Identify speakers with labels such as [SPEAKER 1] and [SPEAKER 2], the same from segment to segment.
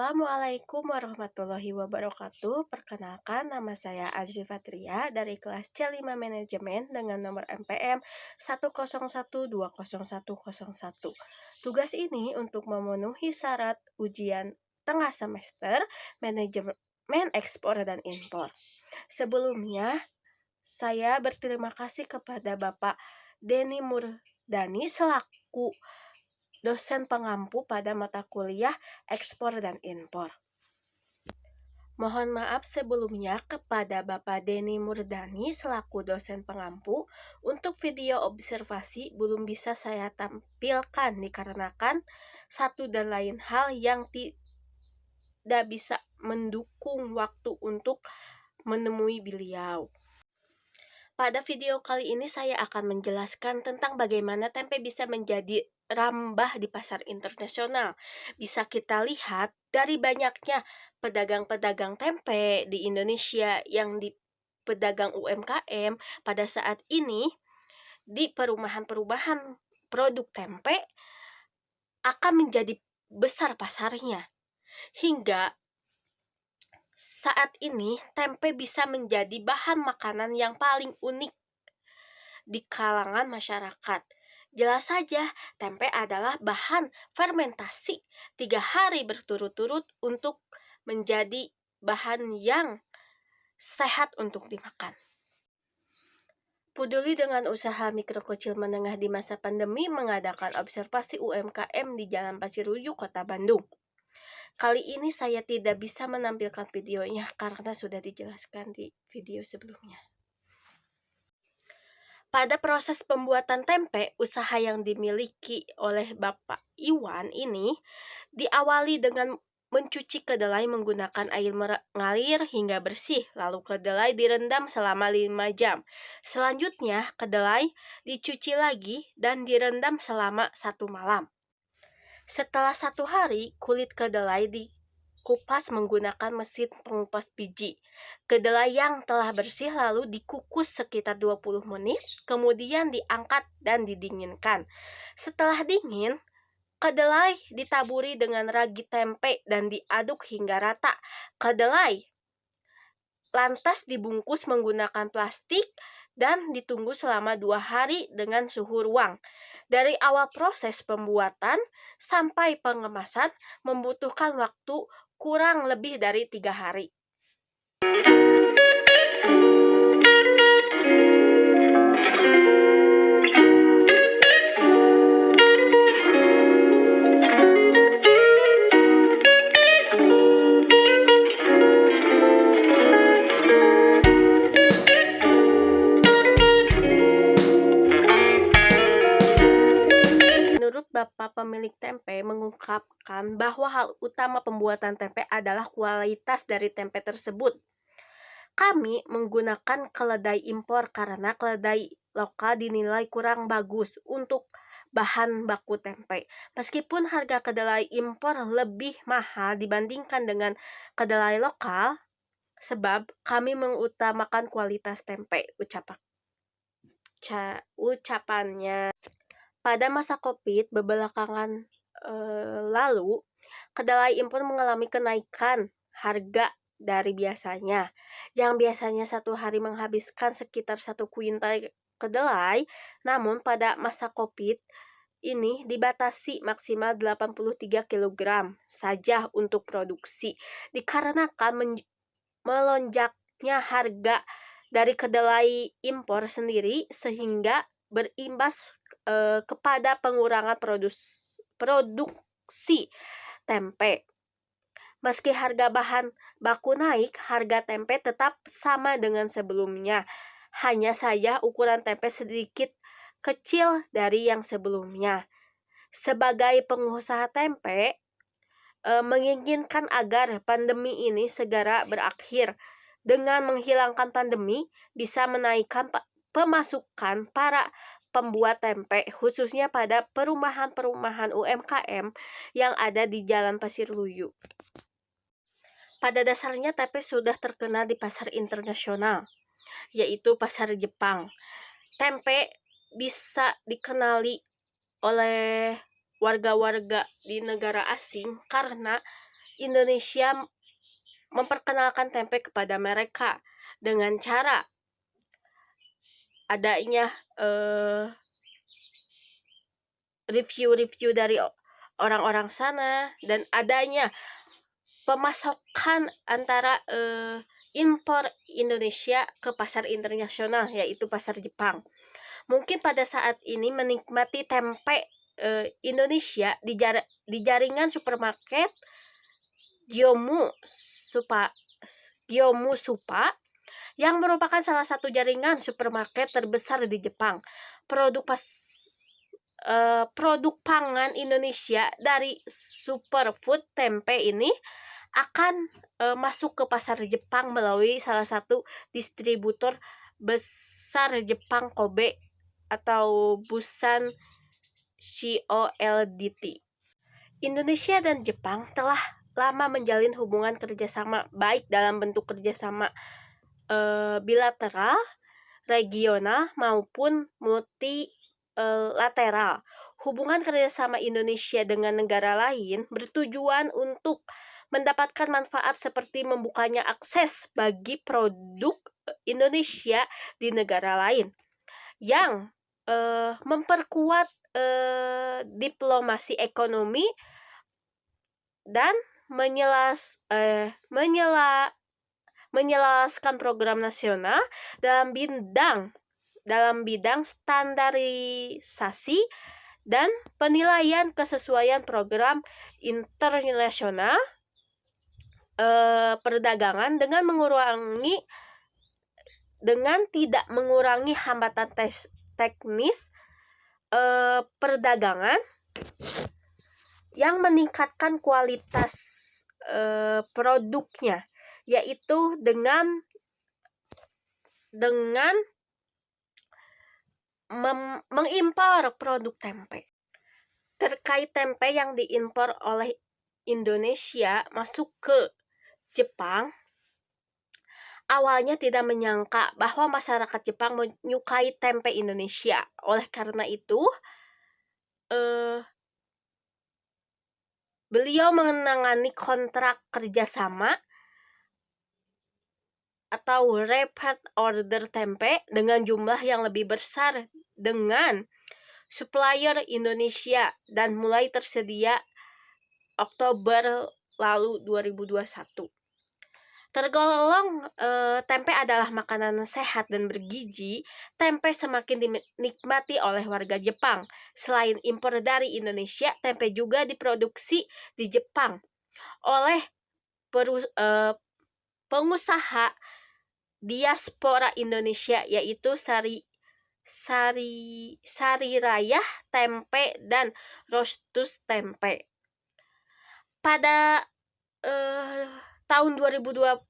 [SPEAKER 1] Assalamualaikum warahmatullahi wabarakatuh. Perkenalkan, nama saya Azri Fatria dari kelas C5 Manajemen dengan nomor MPM 101201101. Tugas ini untuk memenuhi syarat ujian tengah semester Manajemen Ekspor dan Impor. Sebelumnya, saya berterima kasih kepada Bapak Denny Murdani selaku dosen pengampu pada mata kuliah ekspor dan impor. Mohon maaf sebelumnya kepada Bapak Denny Murdani selaku dosen pengampu. Untuk video observasi belum bisa saya tampilkan dikarenakan satu dan lain hal yang tidak bisa mendukung waktu untuk menemui beliau. Pada video kali ini saya akan menjelaskan tentang bagaimana tempe bisa menjadi rambah di pasar internasional. Bisa kita lihat dari banyaknya pedagang-pedagang tempe di Indonesia yang di pedagang UMKM pada saat ini di perumahan-perumahan produk tempe akan menjadi besar pasarnya. Hingga saat ini tempe bisa menjadi bahan makanan yang paling unik di kalangan masyarakat. Jelas saja, tempe adalah bahan fermentasi 3 hari berturut-turut untuk menjadi bahan yang sehat untuk dimakan. Peduli dengan usaha mikro kecil menengah di masa pandemi mengadakan observasi UMKM di Jalan Pasiruyu, Kota Bandung. Kali ini saya tidak bisa menampilkan videonya karena sudah dijelaskan di video sebelumnya. Pada proses pembuatan tempe, usaha yang dimiliki oleh Bapak Iwan ini diawali dengan mencuci kedelai menggunakan air mengalir hingga bersih, lalu kedelai direndam selama 5 jam. Selanjutnya, kedelai dicuci lagi dan direndam selama 1 malam. Setelah 1 hari, kulit kedelai dikupas menggunakan mesin pengupas biji. Kedelai yang telah bersih lalu dikukus sekitar 20 menit, kemudian diangkat dan didinginkan. Setelah dingin, kedelai ditaburi dengan ragi tempe dan diaduk hingga rata. Kedelai lantas dibungkus menggunakan plastik dan ditunggu selama 2 hari dengan suhu ruang. Dari awal proses pembuatan sampai pengemasan membutuhkan waktu kurang lebih dari 3 hari. Menurut Bapak pemilik tempe mengungkapkan bahwa hal utama pembuatan tempe adalah kualitas dari tempe tersebut. Kami menggunakan keledai impor karena keledai lokal dinilai kurang bagus untuk bahan baku tempe. Meskipun harga kedelai impor lebih mahal dibandingkan dengan kedelai lokal, sebab kami mengutamakan kualitas tempe, ucapannya. Pada masa COVID belakangan lalu, kedelai impor mengalami kenaikan harga dari biasanya. Yang biasanya 1 hari menghabiskan sekitar 1 kuintal kedelai, namun pada masa COVID ini dibatasi maksimal 83 kg saja untuk produksi. Dikarenakan melonjaknya harga dari kedelai impor sendiri sehingga berimbas kepada pengurangan produksi tempe. Meski harga bahan baku naik, harga tempe tetap sama dengan sebelumnya. Hanya saja ukuran tempe sedikit kecil dari yang sebelumnya. Sebagai pengusaha tempe, menginginkan agar pandemi ini segera berakhir. Dengan menghilangkan pandemi, bisa menaikkan pemasukan para pembuat tempe, khususnya pada perumahan-perumahan UMKM yang ada di Jalan Pasiruyu. Pada dasarnya tempe sudah terkenal di pasar internasional, yaitu pasar Jepang. Tempe bisa dikenali oleh warga-warga di negara asing karena Indonesia memperkenalkan tempe kepada mereka dengan cara adanya review-review dari orang-orang sana dan adanya pemasokan antara impor Indonesia ke pasar internasional, yaitu pasar Jepang. Mungkin pada saat ini menikmati tempe Indonesia di jaringan supermarket Gyomu Supa yang merupakan salah satu jaringan supermarket terbesar di Jepang. Produk pangan Indonesia dari superfood tempe ini akan masuk ke pasar Jepang melalui salah satu distributor besar Jepang, Kobe atau Busan COLDT. Indonesia dan Jepang telah lama menjalin hubungan kerjasama baik dalam bentuk kerjasama bilateral, regional maupun multilateral. Hubungan kerjasama Indonesia dengan negara lain bertujuan untuk mendapatkan manfaat seperti membukanya akses bagi produk Indonesia di negara lain, yang memperkuat diplomasi ekonomi dan menjelaskan program nasional dalam bidang standarisasi dan penilaian kesesuaian program internasional perdagangan dengan tidak mengurangi hambatan teknis perdagangan yang meningkatkan kualitas produknya, yaitu dengan mengimpor produk tempe. Terkait tempe yang diimpor oleh Indonesia masuk ke Jepang, awalnya tidak menyangka bahwa masyarakat Jepang menyukai tempe Indonesia. Oleh karena itu, beliau menandatangani kontrak kerjasama atau repeat order tempe dengan jumlah yang lebih besar dengan supplier Indonesia dan mulai tersedia Oktober lalu 2021. Tergolong tempe adalah makanan sehat dan bergizi, tempe semakin dinikmati oleh warga Jepang. Selain impor dari Indonesia, tempe juga diproduksi di Jepang oleh pengusaha diaspora Indonesia, yaitu Sari Raya Tempe dan Rostus Tempe. Pada tahun 2020,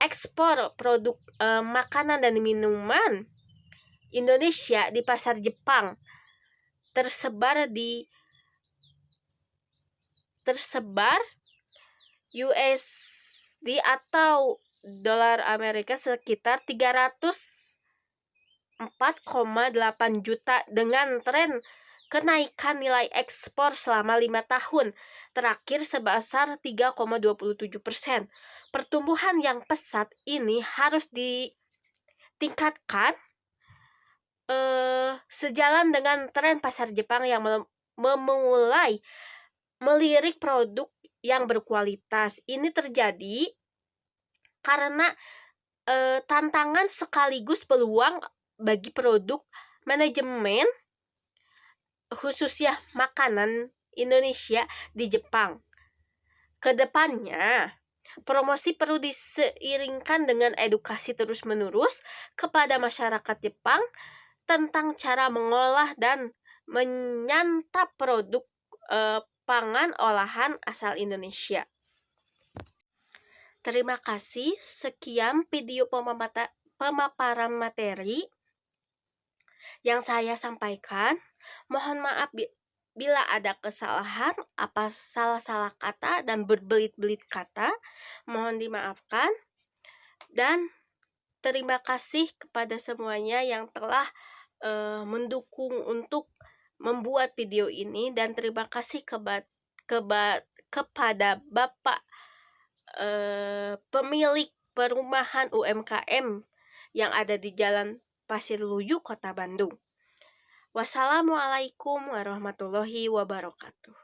[SPEAKER 1] ekspor produk makanan dan minuman Indonesia di pasar Jepang tersebar USD atau dolar Amerika sekitar 304,8 juta dengan tren kenaikan nilai ekspor selama 5 tahun terakhir sebesar 3,27%. Pertumbuhan yang pesat ini harus ditingkatkan sejalan dengan tren pasar Jepang yang memulai melirik produk yang berkualitas. Ini terjadi karena tantangan sekaligus peluang bagi produk manajemen khususnya makanan Indonesia di Jepang. Kedepannya, promosi perlu diseiringkan dengan edukasi terus-menerus kepada masyarakat Jepang tentang cara mengolah dan menyantap produk pangan olahan asal Indonesia. Terima kasih. Sekian video pemaparan materi yang saya sampaikan. Mohon maaf bila ada kesalahan, salah-salah kata dan berbelit-belit kata. Mohon dimaafkan. Dan terima kasih kepada semuanya yang telah mendukung untuk membuat video ini, dan terima kasih kepada Bapak pemilik perumahan UMKM yang ada di Jalan Pasir Luyu, Kota Bandung. Wassalamualaikum warahmatullahi wabarakatuh.